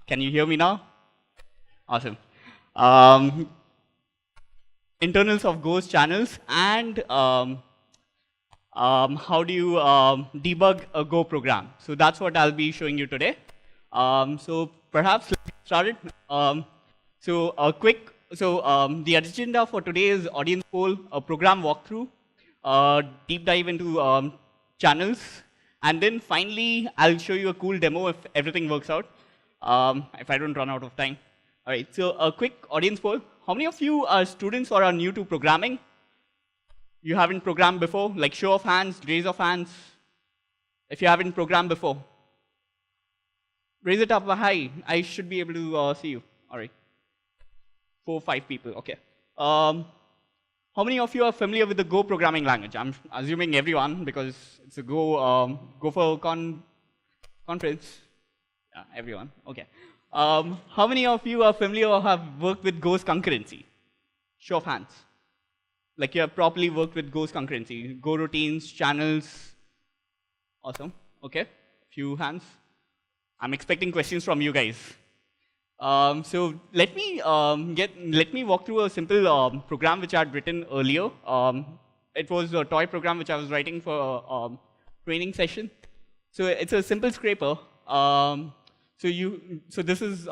Can you hear me now? Awesome. Um, internals of Ghost channels and how do you debug a Go program. So that's what I'll be showing you today. So perhaps let's get started. The agenda for today is audience poll, a program walkthrough, deep dive into channels, and then finally I'll show you a cool demo if everything works out, if I don't run out of time. All right, so a quick audience poll. How many of you are students or are new to programming? You haven't programmed before? Like show of hands, raise of hands. If you haven't programmed before. Raise it up high. I should be able to see you. All right. 4, 5 people, okay. How many of you are familiar with the Go programming language? I'm assuming everyone, because it's a Go for conference. Yeah, everyone, okay. How many of you are familiar or have worked with Go's concurrency? Show of hands. Like you have properly worked with Go's concurrency, Go routines, channels. Awesome, okay. Few hands. I'm expecting questions from you guys. So let me walk through a simple program which I had written earlier. It was a toy program which I was writing for a training session. So it's a simple scraper. So this is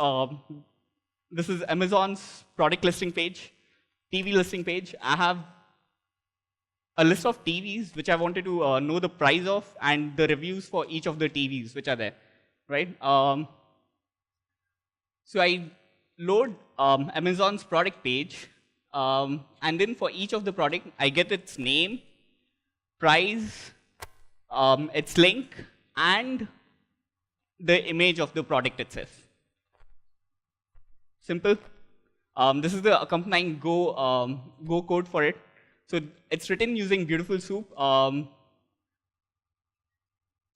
Amazon's product listing page, TV listing page. I have a list of TVs which I wanted to know the price of and the reviews for each of the TVs which are there, right? So I load Amazon's product page, and then for each of the product, I get its name, price, its link, and the image of the product itself. Simple. This is the accompanying Go code for it. So it's written using Beautiful Soup.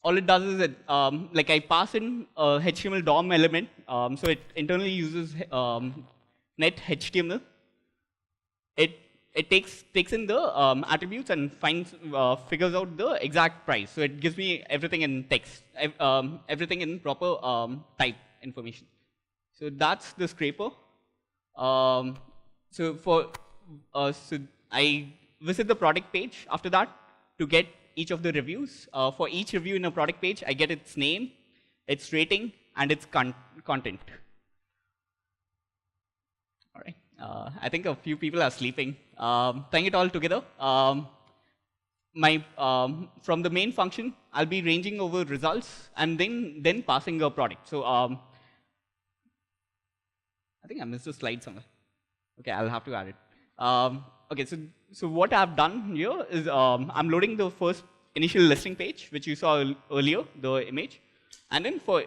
All it does is like I pass in a HTML DOM element, so it internally uses net HTML. It takes in the attributes and figures out the exact price. So it gives me everything in text, everything in proper type information. So that's the scraper. So I visit the product page after that to get each of the reviews. For each review in a product page, I get its name, its rating, and its content. All right. I think a few people are sleeping. Tying it all together, from the main function, I'll be ranging over results and then passing a product. So I think I missed a slide somewhere. Okay, I'll have to add it. Okay, so what I've done here is I'm loading the first initial listing page, which you saw earlier, the image. And then for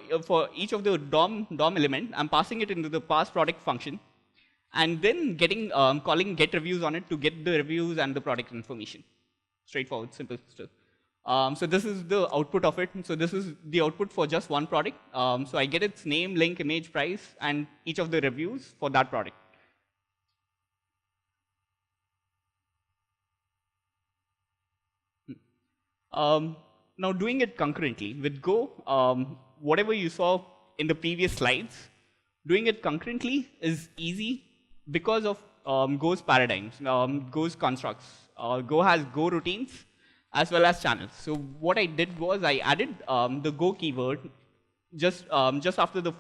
each of the DOM element, I'm passing it into the pass product function, and then calling get reviews on it to get the reviews and the product information. Straightforward, simple stuff. So this is the output of it. So this is the output for just one product. So I get its name, link, image, price, and each of the reviews for that product. Now doing it concurrently with Go, whatever you saw in the previous slides, doing it concurrently is easy because of Go's paradigms, Go's constructs. Go has Go routines as well as channels. So what I did was I added the Go keyword just after the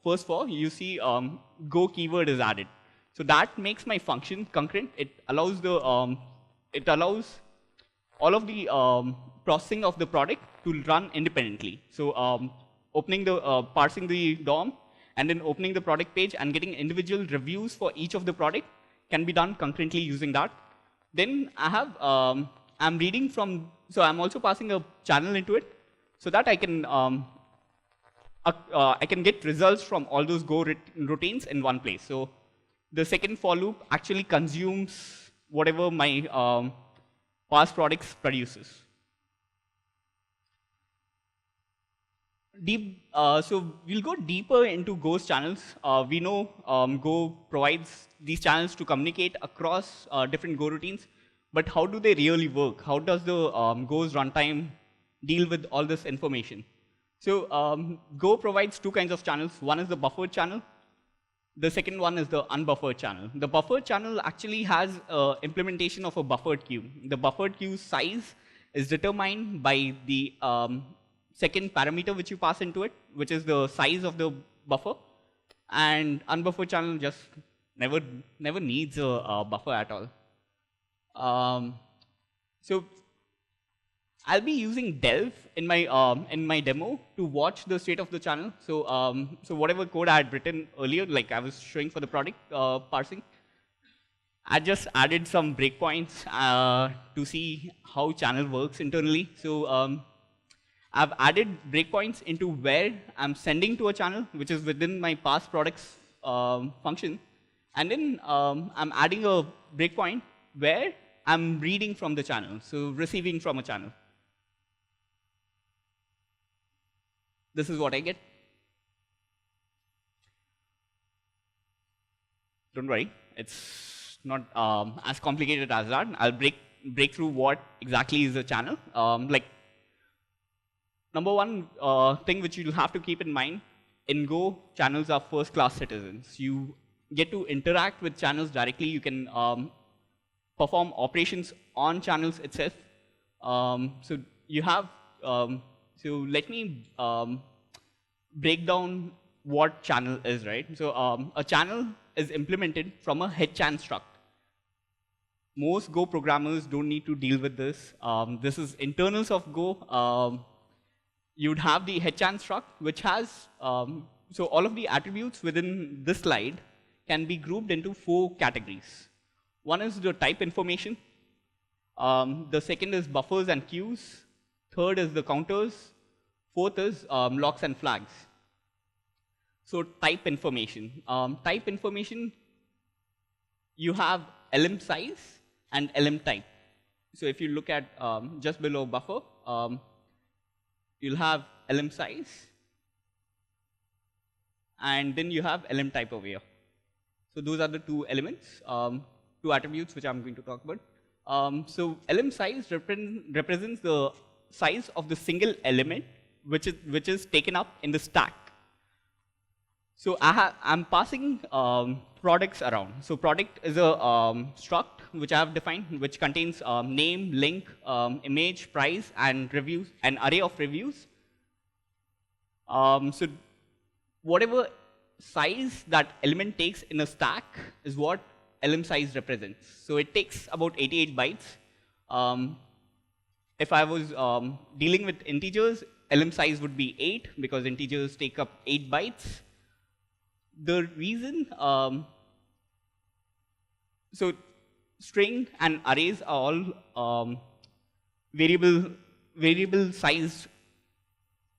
first for, you see Go keyword is added. So that makes my function concurrent. It allows all of the processing of the product to run independently. So parsing the DOM and then opening the product page and getting individual reviews for each of the product can be done concurrently using that. Then I have, I'm reading from, so I'm also passing a channel into it so that I can get results from all those Go routines in one place. So the second for loop actually consumes whatever my past products produces. So we'll go deeper into Go's channels. We know Go provides these channels to communicate across different Go routines, but how do they really work? How does the Go's runtime deal with all this information? So Go provides two kinds of channels. One is the buffered channel. The second one is the unbuffered channel. The buffered channel actually has implementation of a buffered queue. The buffered queue size is determined by the second parameter which you pass into it, which is the size of the buffer. And unbuffered channel just never needs a buffer at all. So I'll be using delve in my demo to watch the state of the channel. So whatever code I had written earlier, like I was showing for the product parsing, I just added some breakpoints to see how channel works internally. So I've added breakpoints into where I'm sending to a channel, which is within my parse products function, and then I'm adding a breakpoint where I'm reading from the channel, so receiving from a channel. This is what I get. Don't worry, it's not as complicated as that. I'll break through what exactly is a channel. Like number one thing which you'll have to keep in mind, in Go, channels are first-class citizens. You get to interact with channels directly. You can perform operations on channels itself. So you have, so let me break down what channel is, right? So a channel is implemented from a headchan struct. Most Go programmers don't need to deal with this. This is internals of Go. You'd have the headchan struct, which has, so all of the attributes within this slide can be grouped into 4 categories. One is the type information. The second is buffers and queues. Third is the counters. Fourth is locks and flags. So type information. Type information, you have element size and element type. So if you look at just below buffer, you'll have element size, and then you have element type over here. So those are the 2 elements, 2 attributes which I'm going to talk about. So element size represents the size of the single element which is taken up in the stack. So I'm passing products around. So product is a struct which I have defined, which contains name, link, image, price, and reviews, an array of reviews. So whatever size that element takes in a stack is what element size represents. So it takes about 88 bytes. If I was dealing with integers, element size would be 8 because integers take up 8 bytes. The reason, so string and arrays are all variable sized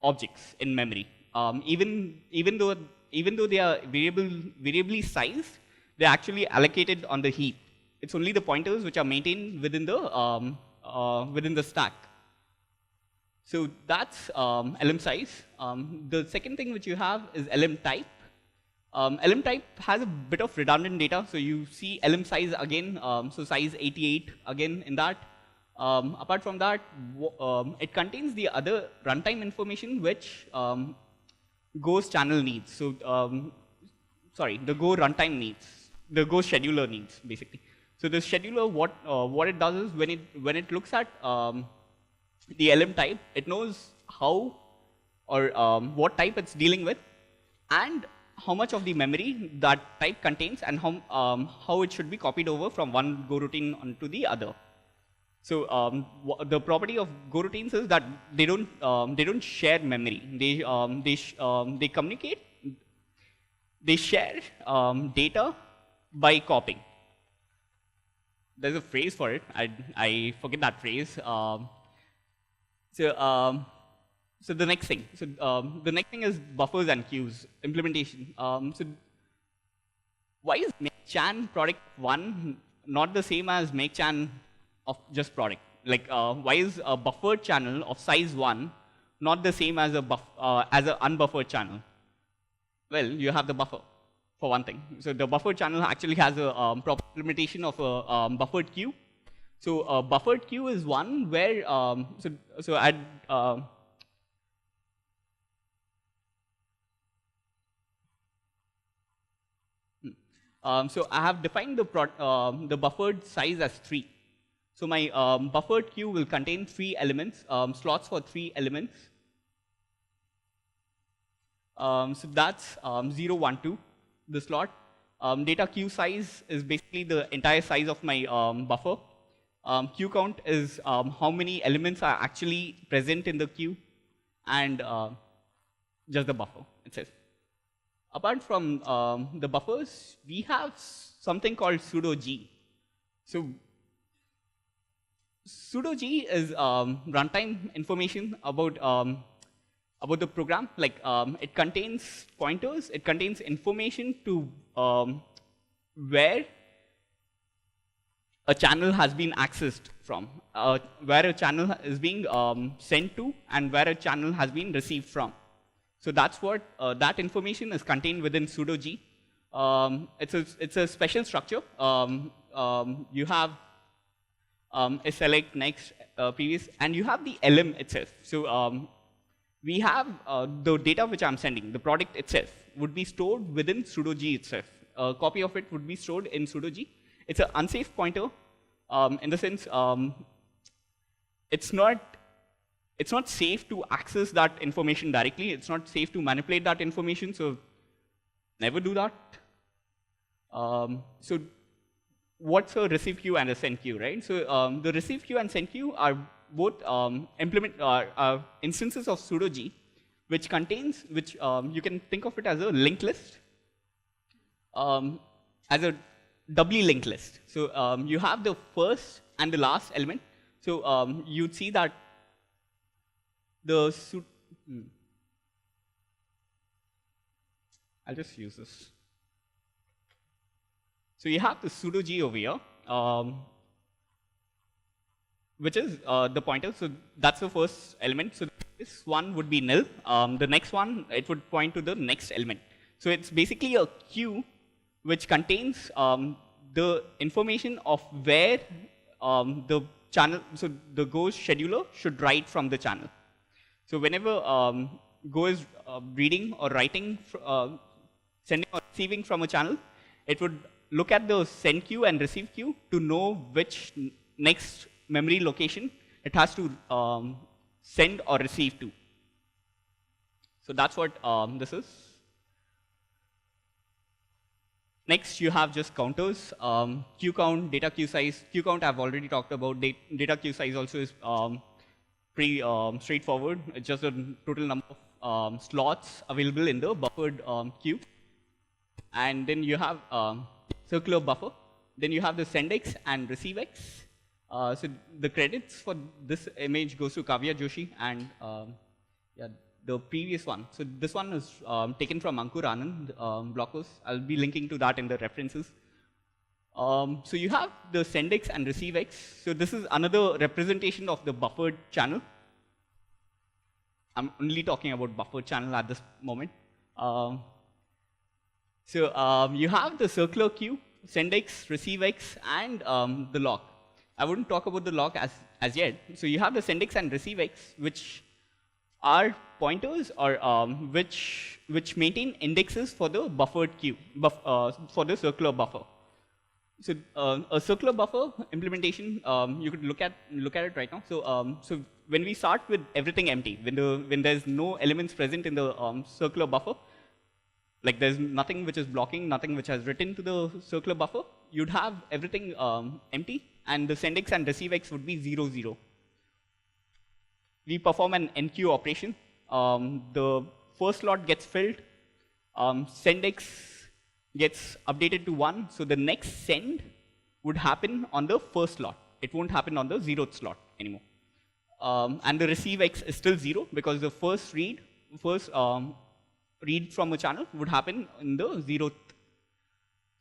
objects in memory. Even though they are variably sized, they're actually allocated on the heap. It's only the pointers which are maintained within the stack. So that's element size. The second thing which you have is element type. Element type has a bit of redundant data, so you see element size again, so size 88 again in that. Apart from that, it contains the other runtime information which Go's channel needs. So, the Go runtime needs, the Go scheduler needs, basically. So the scheduler, what it does is when it looks at the element type, it knows how or what type it's dealing with, and how much of the memory that type contains, and how it should be copied over from one Go routine onto the other. So the property of Go routines is that they don't share memory. They communicate. They share data by copying. There's a phrase for it. I forget that phrase. So the next thing. So the next thing is buffers and queues implementation. So why is make-chan product 1 not the same as make-chan of just product? Like why is a buffered channel of size 1 not the same as as an unbuffered channel? Well, you have the buffer for one thing. So the buffered channel actually has a proper implementation of a buffered queue. So a buffered queue is one where so So I have defined the buffered size as 3. So my buffered queue will contain 3 elements, slots for 3 elements. So that's 0, 1, 2, the slot. Data queue size is basically the entire size of my buffer. Queue count is how many elements are actually present in the queue, and just the buffer itself. Apart from the buffers, we have something called pseudo G. So pseudo G is runtime information about the program. Like it contains pointers, it contains information to where a channel has been accessed from, where a channel is being sent to, and where a channel has been received from. So that's what that information is contained within pseudo G. It's a special structure. You have a select, next, previous, and you have the LM itself. So we have the data which I'm sending, the product itself, would be stored within pseudo G itself. A copy of it would be stored in pseudo G. It's an unsafe pointer in the sense it's not safe to access that information directly. It's not safe to manipulate that information, so never do that. So what's a receive queue and a send queue, right? So the receive queue and send queue are both instances of pseudo G, which you can think of it as a linked list, as a doubly linked list. So you have the first and the last element. So you'd see that I'll just use this. So you have the pseudo G over here, which is the pointer. So that's the first element. So this one would be nil. The next one, it would point to the next element. So it's basically a queue which contains the information of where the channel, so the Go scheduler should write from the channel. So whenever Go is reading or writing, sending or receiving from a channel, it would look at the send queue and receive queue to know which next memory location it has to send or receive to. So that's what this is. Next, you have just counters, queue count, data queue size. Queue count I've already talked about. Data queue size also is pretty straightforward. It's just the total number of slots available in the buffered queue. And then you have circular buffer. Then you have the sendX and receiveX. So the credits for this image goes to Kavya Joshi and yeah, the previous one. So this one is taken from Ankur Anand blog post. I'll be linking to that in the references. So you have the sendX and receiveX. So this is another representation of the buffered channel. I'm only talking about buffered channel at this moment. So you have the circular queue, sendX, receiveX, and the lock. I wouldn't talk about the lock as yet. So you have the sendX and receiveX, which are pointers or which maintain indexes for the buffered queue, for the circular buffer. So a circular buffer implementation, you could look at it right now. So when we start with everything empty, when there's no elements present in the circular buffer, like there's nothing which is blocking, nothing which has written to the circular buffer, you'd have everything empty, and the sendX and receiveX would be 0, 0. We perform an enqueue operation. The first slot gets filled. SendX gets updated to 1, so the next send would happen on the first slot. It won't happen on the 0th slot anymore. And the receiveX is still 0 because the first read from a channel would happen in the 0th.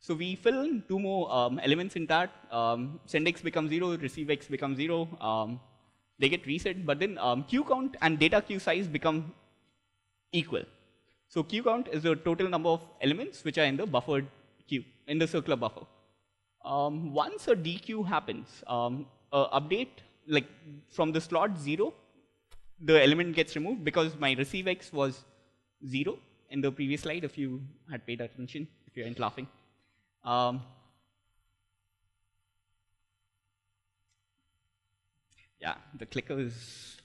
So we fill in 2 more elements in that. SendX becomes 0, receiveX becomes 0. They get reset, but then queue count and data queue size become equal. So queue count is the total number of elements which are in the buffered queue, in the circular buffer. Once a dequeue happens, update, like from the slot 0, the element gets removed because my receiveX was 0 in the previous slide, if you had paid attention, if you weren't laughing. Um, yeah, the clicker is.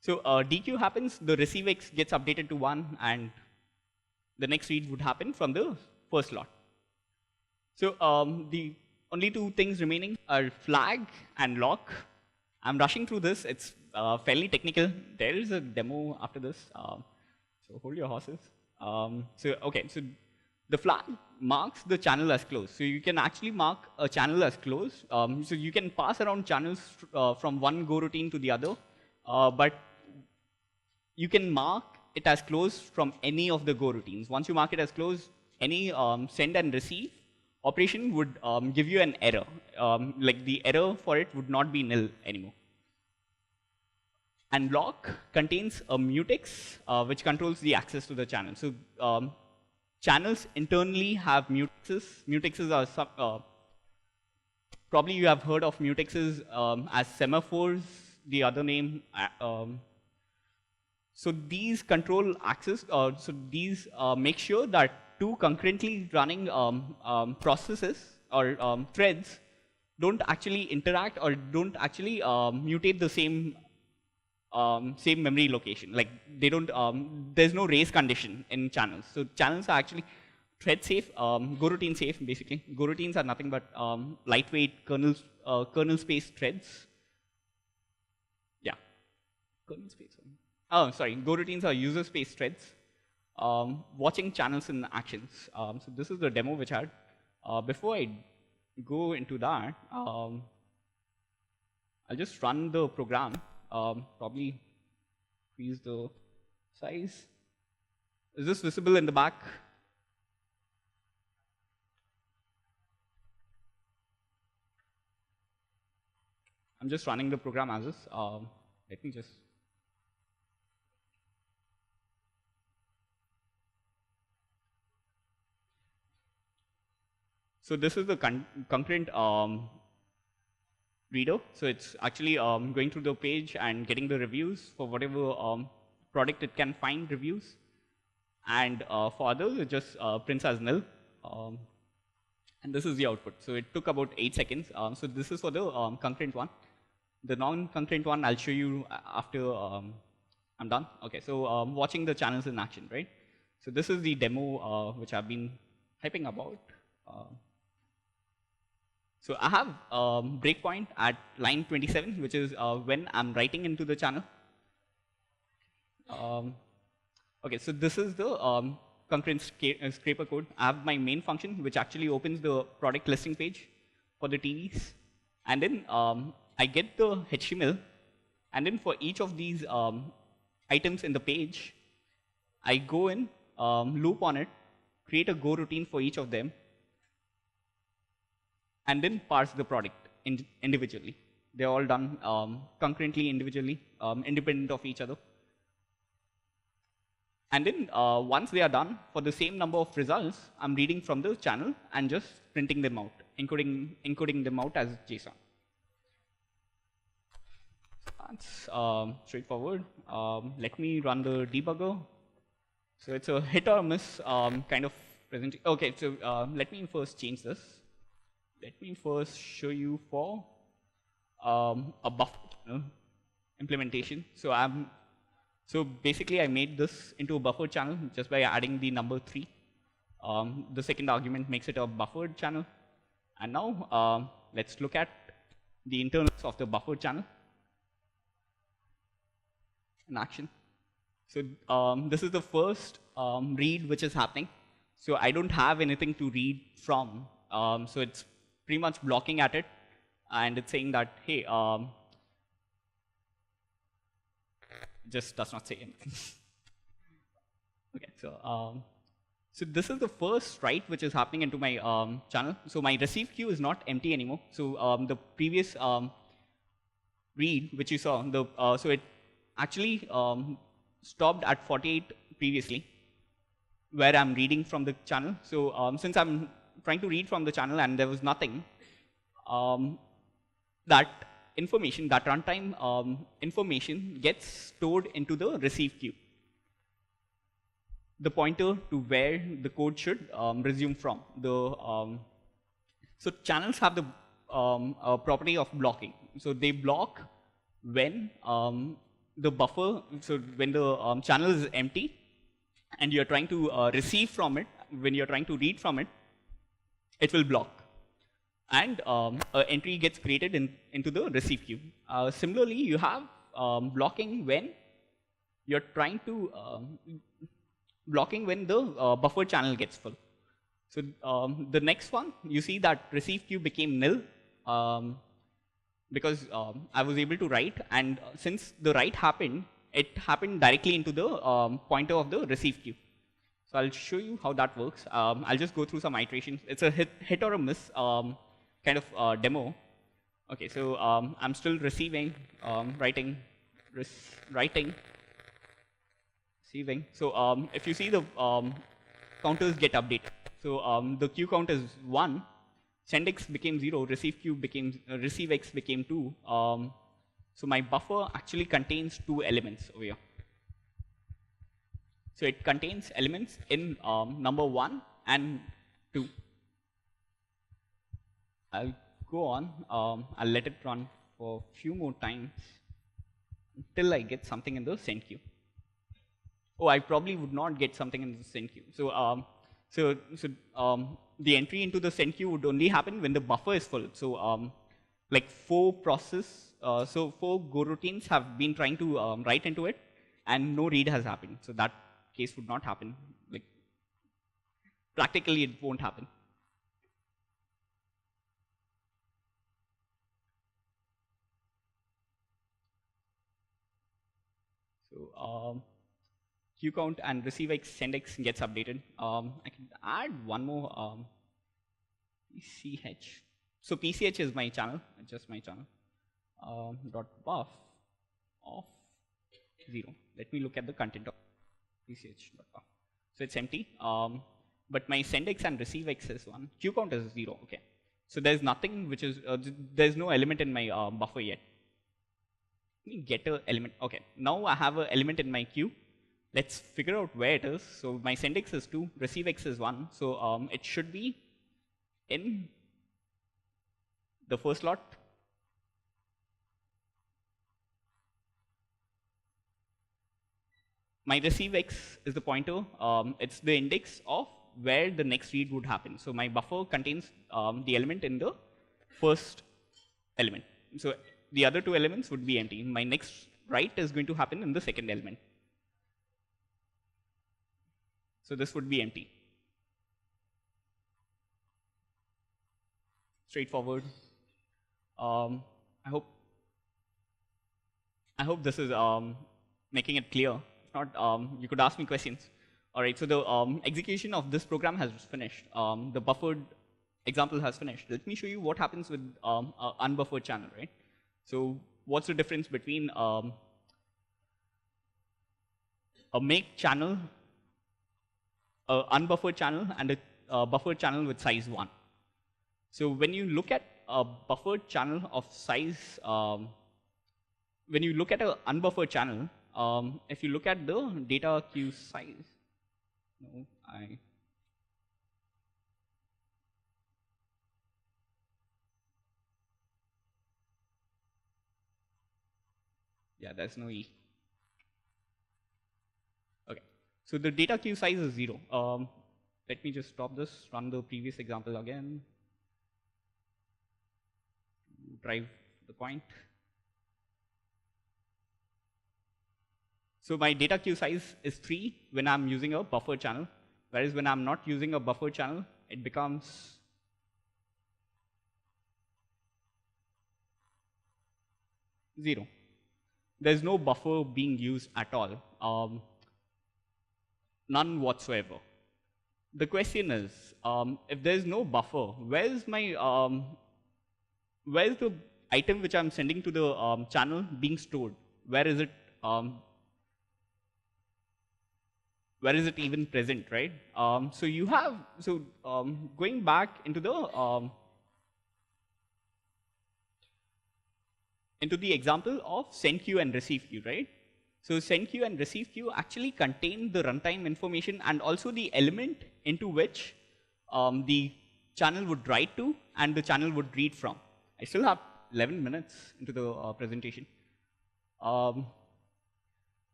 So DQ happens, the receive X gets updated to 1, and the next read would happen from the first lot. So the only two things remaining are flag and lock. I'm rushing through this. It's fairly technical. There is a demo after this. So hold your horses. So the flag marks the channel as closed. So you can actually mark a channel as closed. So you can pass around channels from one go routine to the other, but you can mark it as closed from any of the go routines. Once you mark it as closed, any send and receive operation would give you an error. Like the error for it would not be nil anymore. And lock contains a mutex, which controls the access to the channel. So channels internally have mutexes. Mutexes are probably you have heard of mutexes as semaphores. The other name. So these control access. So these make sure that two concurrently running processes or threads don't actually interact or don't actually mutate the same memory location. Like they don't. There's no race condition in channels. So channels are actually thread safe, goroutine safe. Basically, goroutines are nothing but lightweight kernel space threads. Yeah, kernel space. Oh, sorry. Goroutines are user space threads. Watching channels in actions. So this is the demo which I had. Before I go into that, I'll just run the program. Probably increase the size. Is this visible in the back? I'm just running the program as is. Let me just. So this is the concurrent reader. So it's actually going through the page and getting the reviews for whatever product it can find reviews. And for others, it just prints as nil. And this is the output. So it took about 8 seconds. So this is for the concurrent one. The non-concurrent one, I'll show you after I'm done. OK, so watching the channels in action, right? So this is the demo which I've been hyping about. So I have breakpoint at line 27, which is when I'm writing into the channel. OK, so this is the concurrent scraper code. I have my main function, which actually opens the product listing page for the TVs. And then I get the HTML. And then for each of these items in the page, I go in, loop on it, create a go routine for each of them, and then parse the product individually. They're all done concurrently, individually, independent of each other. And then once they are done, for the same number of results, I'm reading from the channel and just printing them out, encoding them out as JSON. That's straightforward. Let me run the debugger. So it's a hit or miss kind of presentation. OK, so let me first change this. Let me first show you for a buffer implementation. So basically, I made this into a buffered channel just by adding the number 3. The second argument makes it a buffered channel. And now let's look at the internals of the buffered channel in action. So this is the first read which is happening. So I don't have anything to read from. So it's pretty much blocking at it. And it's saying that, hey, just does not say anything. OK, so this is the first write which is happening into my channel. So my receive queue is not empty anymore. So the previous read which you saw, so it actually stopped at 48 previously, where I'm reading from the channel. So since I'm trying to read from the channel and there was nothing, that information, that runtime information gets stored into the receive queue. the pointer to where the code should resume from. So channels have the property of blocking. So they block when the buffer, so when the channel is empty and you're trying to receive from it, when you're trying to read from it, it will block. And an entry gets created into the receive queue. Similarly, you have blocking when you're trying to, blocking when the buffer channel gets full. So the next one, you see that receive queue became nil because I was able to write, and since the write happened, it happened directly into the pointer of the receive queue. So I'll show you how that works. I'll just go through some iterations. It's a hit or a miss kind of demo. Okay, so I'm still receiving, writing, writing, receiving. So if you see the counters get updated. So the queue count is 1, send x became 0, receive queue became, receive x became 2. So my buffer actually contains 2 elements over here. So it contains elements in number 1 and 2. I'll go on. I'll let it run for a few more times until I get something in the send queue. Oh, I probably would not get something in the send queue. So the entry into the send queue would only happen when the buffer is full. So like 4 Go routines have been trying to write into it, and no read has happened. So that case would not happen. Like practically, it won't happen. So queue count and receive x, send x gets updated. I can add one more PCH. So PCH is my channel, just my channel. Dot buff of 0. Let me look at the content of PCH dot buff. So it's empty. But my send x and receive x is 1. Queue count is 0. Okay. So there's nothing which is there's no element in my buffer yet. Let me get an element. Okay. Now I have an element in my queue. Let's figure out where it is. So my send x is 2, receive x is 1. So it should be in the first slot. My receive x is the pointer. It's the index of where the next read would happen. So my buffer contains the element in the first element. So the other 2 elements would be empty. My next write is going to happen in the second element. So this would be empty. Straightforward. I hope this is making it clear. If not, you could ask me questions. All right. So the execution of this program has finished. The buffered example has finished. Let me show you what happens with an unbuffered channel, right? So what's the difference between a make channel, an unbuffered channel, and a buffered channel with size 1? So when you look at a buffered channel of size, when you look at an unbuffered channel, if you look at the data queue size, yeah, there's no E. Okay, so the data queue size is 0. Let me just stop this, run the previous example again, drive the point. So my data queue size is 3 when I'm using a buffer channel, whereas when I'm not using a buffer channel, it becomes zero. There's no buffer being used at all, none whatsoever. The question is, if there's no buffer, where's the item which I'm sending to the channel being stored? Where is it even present, right? So you have, going back into the example of send queue and receive queue, right? So send queue and receive queue actually contain the runtime information and also the element into which the channel would write to and the channel would read from. I still have 11 minutes into the presentation.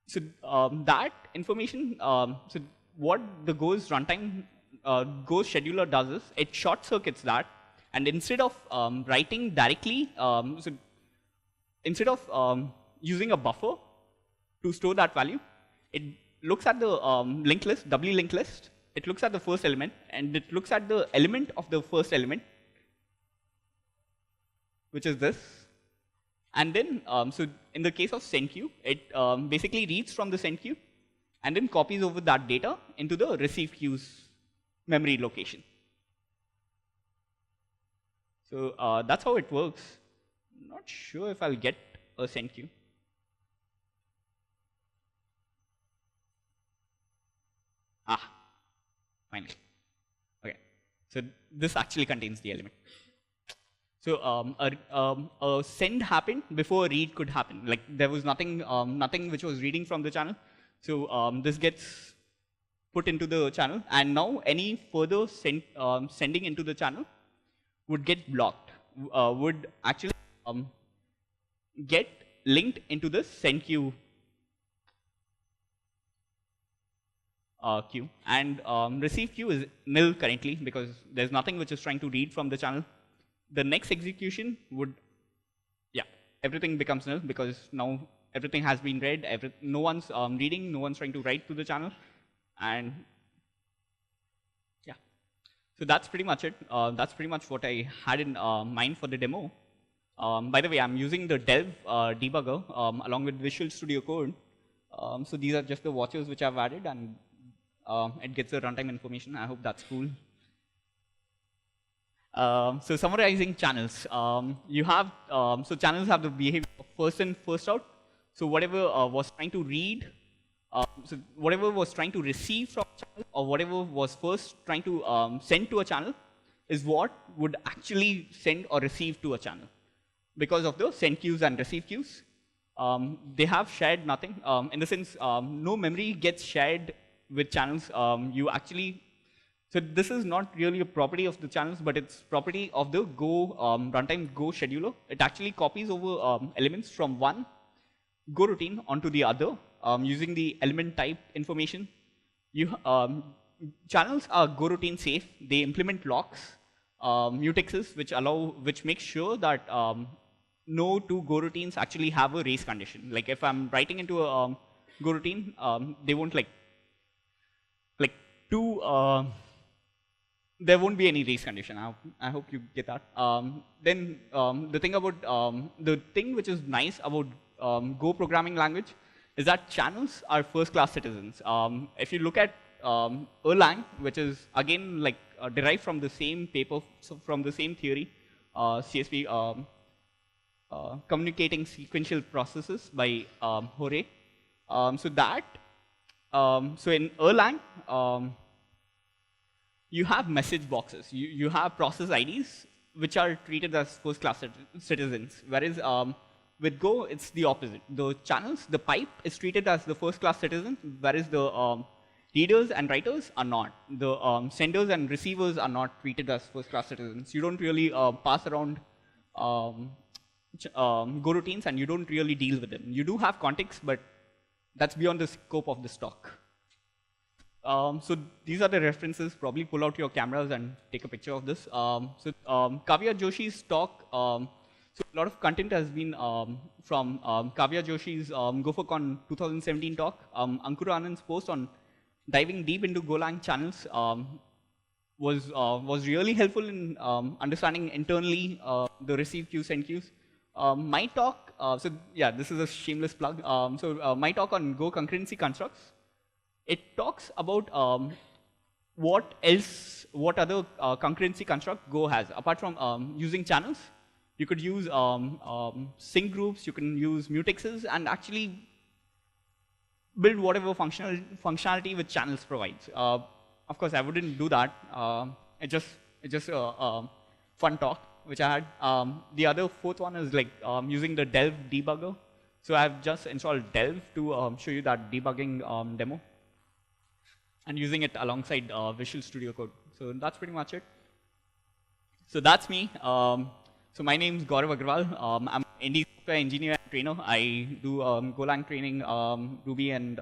That information, so what the Go's runtime, Go scheduler does is it short circuits that, and instead of writing directly, instead of using a buffer to store that value, it looks at the linked list, doubly linked list. It looks at the first element, and it looks at the element of the first element, which is this. And then, so in the case of send queue, it basically reads from the send queue and then copies over that data into the receive queue's memory location. So that's how it works. Not sure if I'll get a send queue. Finally. Okay. So this actually contains the element. So a send happened before a read could happen. Like there was nothing, nothing which was reading from the channel. So this gets put into the channel, and now any further sending into the channel would get blocked. Would actually get linked into the send queue queue, and receive queue is nil currently because there's nothing which is trying to read from the channel. The next execution would, yeah, everything becomes nil because now everything has been read. No one's reading, no one's trying to write to the channel, and yeah. So that's pretty much it. That's pretty much what I had in mind for the demo. By the way, I'm using the Delve debugger along with Visual Studio Code. So these are just the watchers which I've added, and it gets the runtime information. I hope that's cool. So summarizing channels, you have, so channels have the behavior of first in, first out. So whatever was trying to read, so whatever was trying to receive from a channel, or whatever was first trying to send to a channel, is what would actually send or receive to a channel. Because of the send queues and receive queues, they have shared nothing. In the sense, no memory gets shared with channels. You actually, so this is not really a property of the channels, but it's property of the Go runtime Go scheduler. It actually copies over elements from one Go routine onto the other using the element type information. Channels are Go routine safe. They implement locks, mutexes, which make sure that no two Go routines actually have a race condition. Like if I'm writing into a Go routine, they won't like two. There won't be any race condition. I hope you get that. Then the thing about the thing which is nice about Go programming language is that channels are first-class citizens. If you look at Erlang, which is again like derived from the same paper, so from the same theory, CSP, communicating sequential processes by Hore. So in Erlang, you have message boxes. You have process IDs which are treated as first-class citizens, whereas with Go, it's the opposite. The channels, the pipe is treated as the first-class citizen, whereas the readers and writers are not. The senders and receivers are not treated as first-class citizens. You don't really pass around Go routines, and you don't really deal with them. You do have context, but that's beyond the scope of this talk. So these are the references. Probably pull out your cameras and take a picture of this. Kavya Joshi's talk, so a lot of content has been from Kavya Joshi's GopherCon 2017 talk. Ankur Anand's post on diving deep into Golang channels was really helpful in understanding internally the receive queues, send queues. My talk, so yeah, this is a shameless plug. My talk on Go concurrency constructs, it talks about what other concurrency construct Go has apart from using channels. You could use sync groups, you can use mutexes, and actually build whatever functionality which channels provides. Of course, I wouldn't do that. It's just a fun talk which I had. The other fourth one is like using the Delve debugger. So I've just installed Delve to show you that debugging demo and using it alongside Visual Studio Code. So that's pretty much it. So that's me. So my name is Gaurav Agarwal. I'm an indie software engineer and trainer. I do Golang training, Ruby and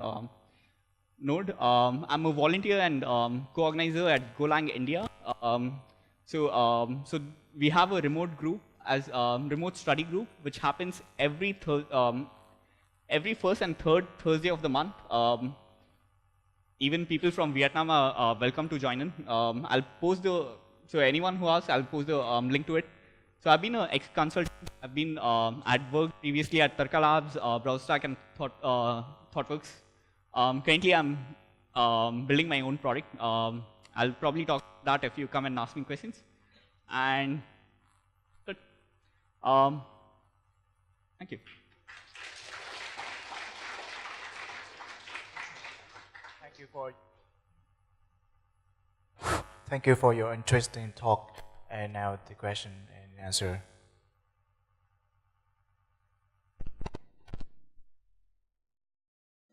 Node. I'm a volunteer and co-organizer at Golang India. So we have a remote group as remote study group, which happens every first and third Thursday of the month. Even people from Vietnam are welcome to join in. So anyone who asks, I'll post the link to it. So I've been an ex-consultant. I've been at work previously at Tarka Labs, BrowserStack, and ThoughtWorks. Currently, I'm building my own product. I'll probably talk about that if you come and ask me questions. And good. Thank you. Thank you for your interesting talk. And now the question and answer.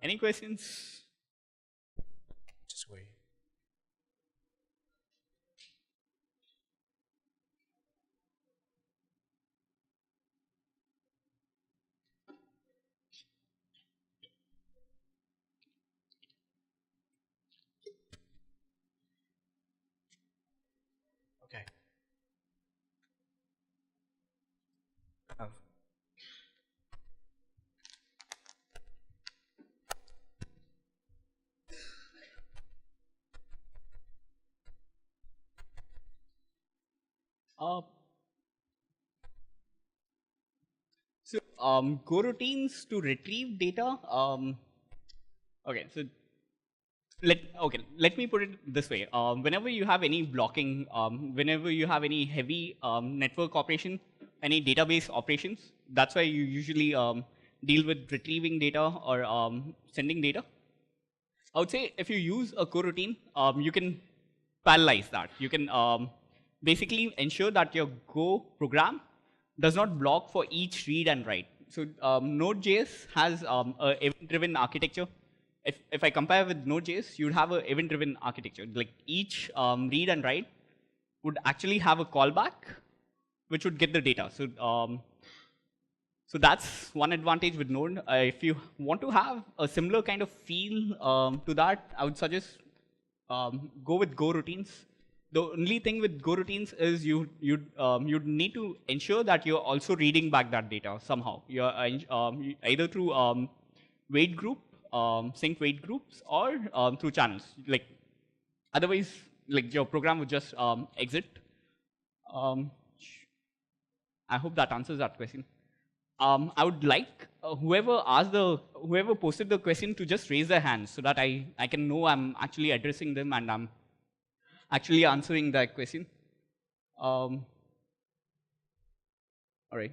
Any questions? Just wait. Okay. So Go routines to retrieve data. Okay, so let me put it this way. Whenever you have any blocking, whenever you have any heavy network operation, any database operations, that's why you usually deal with retrieving data or sending data. I would say if you use a coroutine, you can parallelize that. You can basically ensure that your Go program does not block for each read and write. So Node.js has an event-driven architecture. If I compare with Node.js, you'd have an event-driven architecture. Like each read and write would actually have a callback, which would get the data. So that's one advantage with Node. If you want to have a similar kind of feel to that, I would suggest go with Go routines. The only thing with Go routines is you'd need to ensure that you're also reading back that data somehow. You're either through wait group, sync wait groups, or through channels. Like otherwise, like your program would just exit. I hope that answers that question. I would like whoever posted the question to just raise their hands so that I can know I'm actually addressing them and I'm actually answering that question. All right,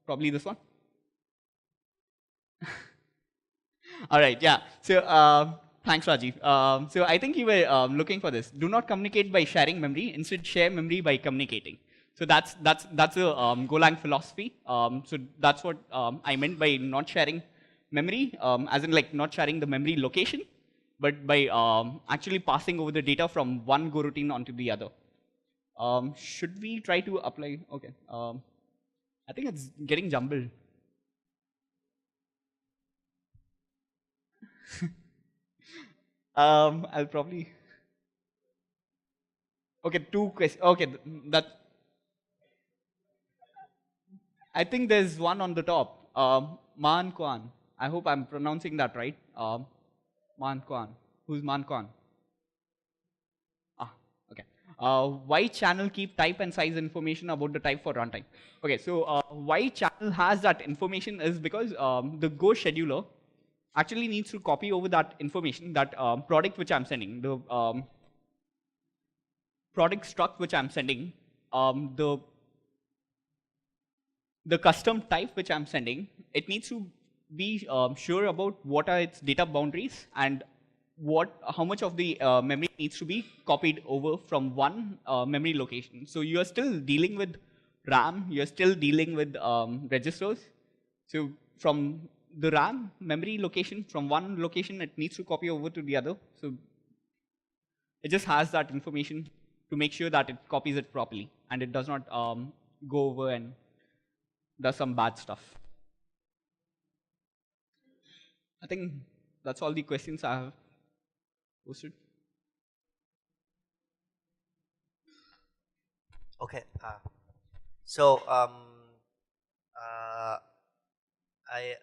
probably this one. All right, yeah. So thanks, Rajiv. So I think you were looking for this. Do not communicate by sharing memory. Instead, share memory by communicating. So that's a Golang philosophy. So that's what I meant by not sharing memory, as in like not sharing the memory location, but by actually passing over the data from one Go routine onto the other. Should we try to apply? Okay. I think it's getting jumbled. I'll probably. Okay, two questions. Okay, that. I think there's one on the top. Man Kwan. I hope I'm pronouncing that right. Man Kwan. Who's Man Kwan? Ah, okay. Why channel keep type and size information about the type for runtime? Okay, so why channel has that information is because the Go scheduler actually needs to copy over that information, that product which I'm sending, the product struct which I'm sending, the custom type which I'm sending, it needs to be sure about what are its data boundaries and how much of the memory needs to be copied over from one memory location. So you are still dealing with RAM, you're still dealing with registers. So from the RAM memory location, from one location, it needs to copy over to the other. So it just has that information to make sure that it copies it properly and it does not go over and does some bad stuff. I think that's all the questions I have posted. Okay. So I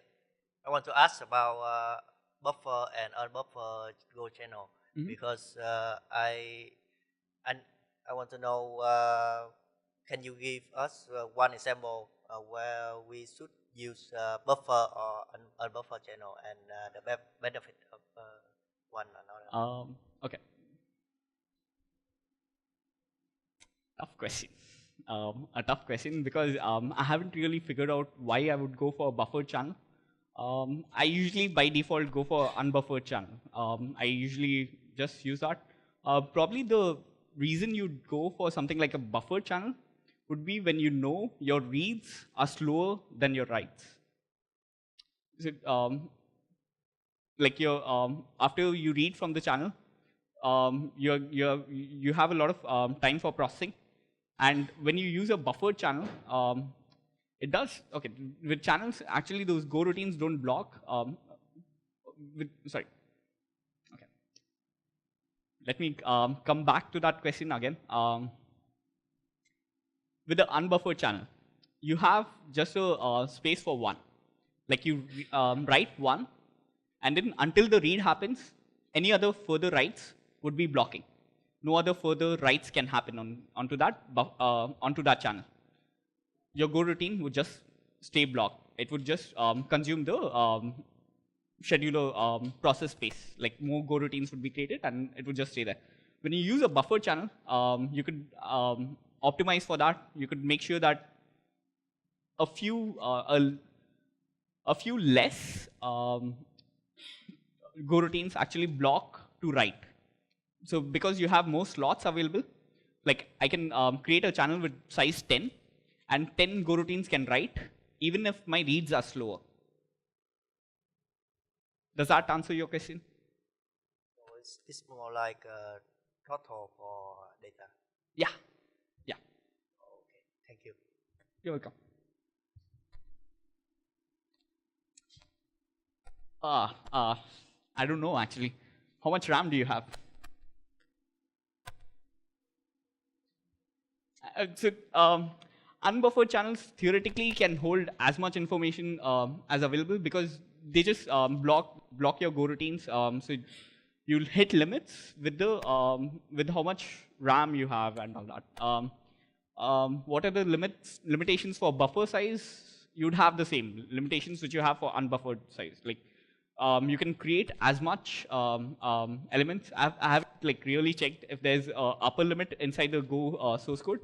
want to ask about buffer and unbuffer Go channel because I want to know. Can you give us one example where we should use buffer or unbuffer channel and the benefit of one another? Okay. Tough question. A tough question because I haven't really figured out why I would go for a buffered channel. I usually by default go for unbuffered channel. I usually just use that. Probably the reason you'd go for something like a buffered channel would be when you know your reads are slower than your writes. Like after you read from the channel, you have a lot of time for processing. And when you use a buffered channel, it does, okay, with channels, actually those Go routines don't block. Sorry. Okay. Let me come back to that question again. With the unbuffered channel, you have just a space for one. Like you write one, and then until the read happens, any other further writes would be blocking. No other further writes can happen onto that channel. Your Go routine would just stay blocked. It would just consume the scheduler process space. Like more Go routines would be created, and it would just stay there. When you use a buffer channel, you could optimize for that. You could make sure that a few less Go routines actually block to write. So because you have more slots available, like I can create a channel with size 10, and 10 Go routines can write, even if my reads are slower. Does that answer your question? So it's more like a total for data. Yeah. Yeah. Okay. Thank you. You're welcome. I don't know actually. How much RAM do you have? Unbuffered channels theoretically can hold as much information as available because they just block your Go routines. So you'll hit limits with how much RAM you have and all that. What are the limitations for buffer size? You'd have the same limitations which you have for unbuffered size. Like you can create as much elements. I have like really checked if there's a upper limit inside the Go source code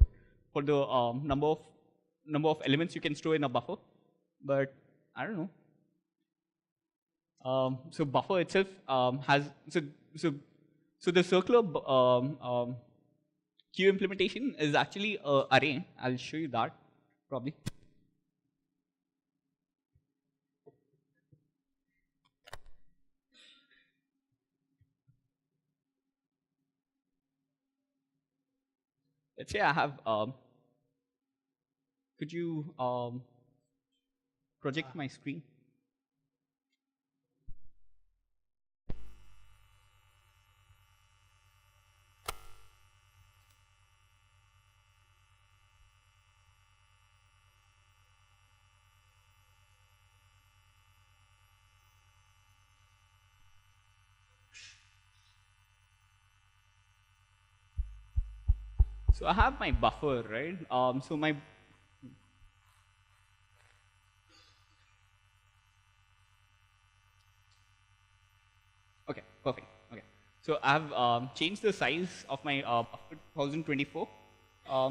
for the number of elements you can store in a buffer, but I don't know. So buffer itself has so the circular queue implementation is actually an array. I'll show you that probably. Let's say I have. Could you project my screen? So I have my buffer, right? So my okay, perfect. Okay, so I've changed the size of my buffer 1024.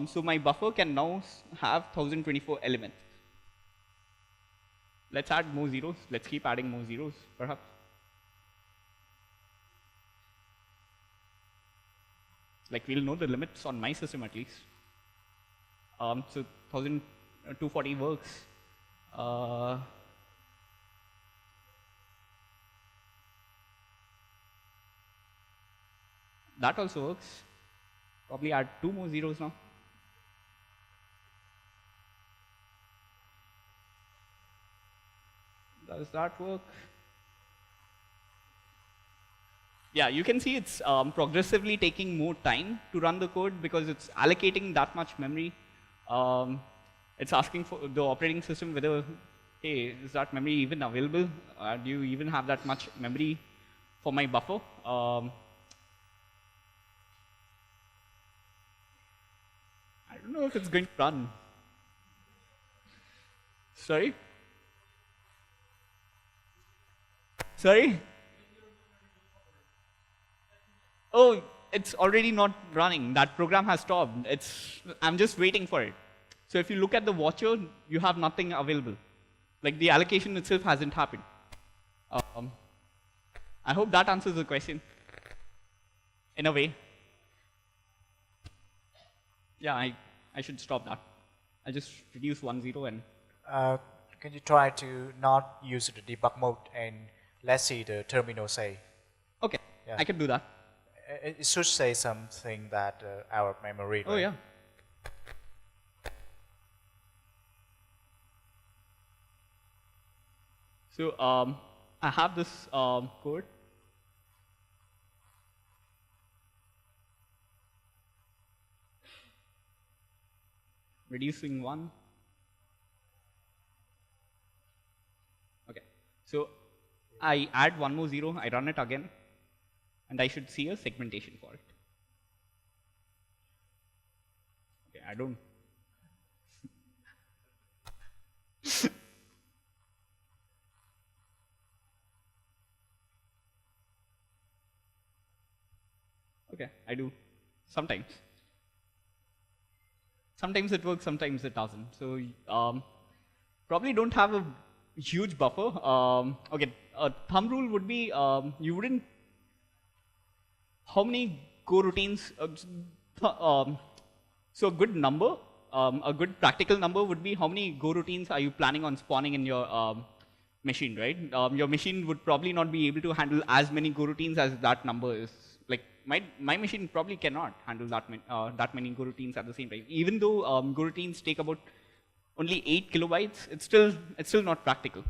So my buffer can now have 1024 elements. Let's add more zeros. Let's keep adding more zeros, perhaps. Like we'll know the limits on my system at least. So 1240 works. that also works. Probably add 2 more zeros now. Does that work? Yeah, you can see it's progressively taking more time to run the code because it's allocating that much memory. It's asking for the operating system whether, hey, is that memory even available? Do you even have that much memory for my buffer? I don't know if it's going to run. Sorry? Sorry? Oh, it's already not running. That program has stopped. I'm just waiting for it. So if you look at the watcher, you have nothing available. Like the allocation itself hasn't happened. I hope that answers the question. In a way. Yeah, I should stop that. I'll just reduce 1, 0 and... Can you try to not use the debug mode and let's see the terminal say? Okay, Yeah. I can do that. It should say something that our memory. Oh, right? yeah. So I have this code. Reducing 1. Okay. So I add 1 more 0, I run it again, and I should see a segmentation for it. Okay, I don't. Okay, I do. Sometimes. Sometimes it works, sometimes it doesn't. So probably don't have a huge buffer. Okay, a thumb rule would be you wouldn't. How many Go routines? So a good number, a good practical number would be how many Go routines are you planning on spawning in your machine, right? Your machine would probably not be able to handle as many Go routines as that number is. Like my machine probably cannot handle that many Go routines at the same time. Even though Go routines take about only 8 kilobytes, it's still not practical.